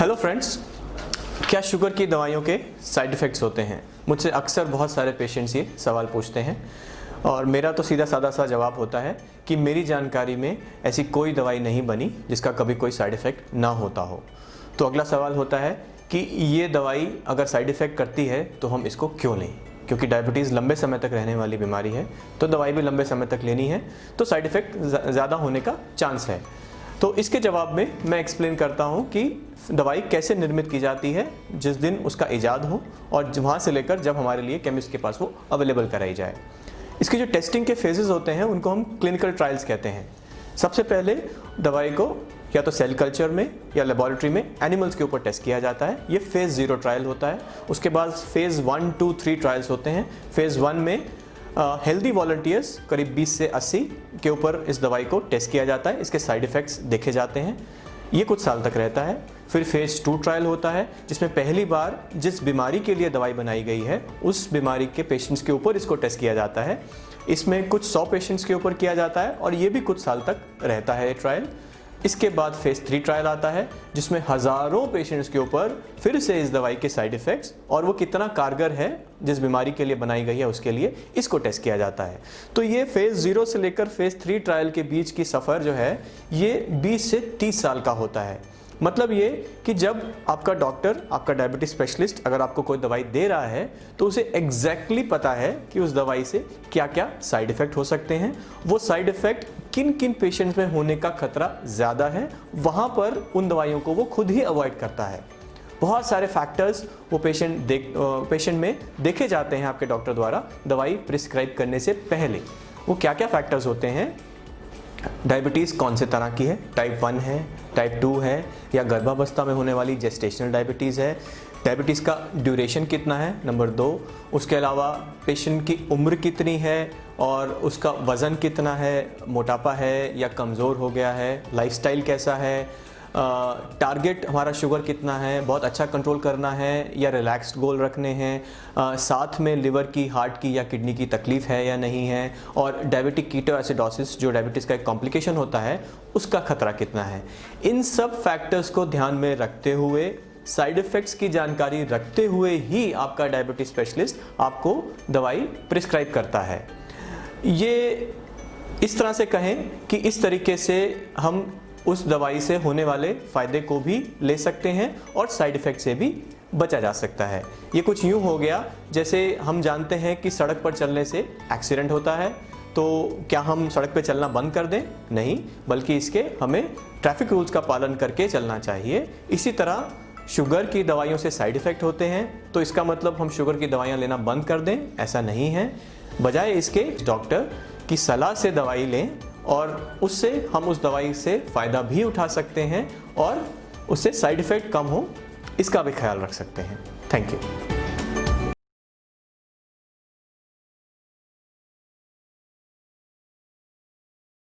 Hello friends, क्या sugar की दवाइयों के साइड इफ़ेक्ट्स होते हैं? मुझसे अक्सर बहुत सारे पेशेंट्स ये सवाल पूछते हैं और मेरा तो सीधा साधा सा जवाब होता है कि मेरी जानकारी में ऐसी कोई दवाई नहीं बनी जिसका कभी कोई साइड इफ़ेक्ट ना होता हो। तो अगला सवाल होता है कि ये दवाई अगर साइड इफ़ेक्ट करती है तो हम इसको क्यों लें? क्योंकि डायबिटीज़ लंबे समय तक रहने वाली बीमारी है, तो दवाई भी लंबे समय तक लेनी है, तो साइड इफ़ेक्ट ज़्यादा होने का चांस है। तो इसके जवाब में मैं एक्सप्लेन करता हूँ कि दवाई कैसे निर्मित की जाती है जिस दिन उसका इजाद हो और वहाँ से लेकर जब हमारे लिए केमिस्ट के पास वो अवेलेबल कराई जाए। इसके जो टेस्टिंग के फेजेस होते हैं उनको हम क्लिनिकल ट्रायल्स कहते हैं। सबसे पहले दवाई को या तो सेल कल्चर में या लेबोरेटरी में एनिमल्स के ऊपर टेस्ट किया जाता है। ये फेज़ 0 ट्रायल होता है। उसके बाद फेज़ 1, 2, 3 ट्रायल्स होते हैं। फेज़ 1 में हेल्दी वॉलंटियर्स करीब 20 से 80 के ऊपर इस दवाई को टेस्ट किया जाता है। इसके साइड इफ़ेक्ट्स देखे जाते हैं। ये कुछ साल तक रहता है। फिर फेज़ 2 ट्रायल होता है जिसमें पहली बार जिस बीमारी के लिए दवाई बनाई गई है उस बीमारी के पेशेंट्स के ऊपर इसको टेस्ट किया जाता है। इसमें कुछ 100 पेशेंट्स के ऊपर किया जाता है और ये भी कुछ साल तक रहता है ये ट्रायल। इसके बाद फेज़ 3 ट्रायल आता है जिसमें हज़ारों पेशेंट्स के ऊपर फिर से इस दवाई के साइड इफ़ेक्ट्स और वो कितना कारगर है जिस बीमारी के लिए बनाई गई है उसके लिए इसको टेस्ट किया जाता है। तो ये फेज़ 0 से लेकर फेज़ 3 ट्रायल के बीच की सफ़र जो है ये 20 से 30 साल का होता है। मतलब ये कि जब आपका डॉक्टर, आपका डायबिटीज स्पेशलिस्ट अगर आपको कोई दवाई दे रहा है तो उसे एग्जैक्टली पता है कि उस दवाई से क्या क्या साइड इफ़ेक्ट हो सकते हैं, वो साइड इफ़ेक्ट किन किन पेशेंट्स में होने का खतरा ज़्यादा है, वहाँ पर उन दवाइयों को वो खुद ही अवॉइड करता है। बहुत सारे फैक्टर्स वो पेशेंट में देखे जाते हैं आपके डॉक्टर द्वारा दवाई प्रिस्क्राइब करने से पहले। वो क्या क्या फैक्टर्स होते हैं? डायबिटीज़ कौन से तरह की है, टाइप 1 है, टाइप 2 है या गर्भावस्था में होने वाली जेस्टेशनल डायबिटीज़ है, डायबिटीज़ का ड्यूरेशन कितना है, नंबर 2, उसके अलावा पेशेंट की उम्र कितनी है और उसका वज़न कितना है, मोटापा है या कमज़ोर हो गया है, लाइफस्टाइल कैसा है, टारगेट हमारा शुगर कितना है, बहुत अच्छा कंट्रोल करना है या रिलैक्स्ड गोल रखने हैं, साथ में लिवर की, हार्ट की या किडनी की तकलीफ़ है या नहीं है, और डायबिटिक कीटोएसिडोसिस जो डायबिटीज़ का एक कॉम्प्लिकेशन होता है उसका खतरा कितना है। इन सब फैक्टर्स को ध्यान में रखते हुए, साइड इफ़ेक्ट्स की जानकारी रखते हुए ही आपका डायबिटीज स्पेशलिस्ट आपको दवाई प्रिस्क्राइब करता है। ये इस तरह से कहें कि इस तरीके से हम उस दवाई से होने वाले फ़ायदे को भी ले सकते हैं और साइड इफ़ेक्ट से भी बचा जा सकता है। ये कुछ यूँ हो गया जैसे हम जानते हैं कि सड़क पर चलने से एक्सीडेंट होता है, तो क्या हम सड़क पर चलना बंद कर दें? नहीं, बल्कि इसके हमें ट्रैफिक रूल्स का पालन करके चलना चाहिए। इसी तरह शुगर की दवाइयों से साइड इफ़ेक्ट होते हैं, तो इसका मतलब हम शुगर की दवाइयाँ लेना बंद कर दें, ऐसा नहीं है। बजाय इसके डॉक्टर की सलाह से दवाई लें और उससे हम उस दवाई से फ़ायदा भी उठा सकते हैं और उससे साइड इफ़ेक्ट कम हो इसका भी ख्याल रख सकते हैं। Thank you.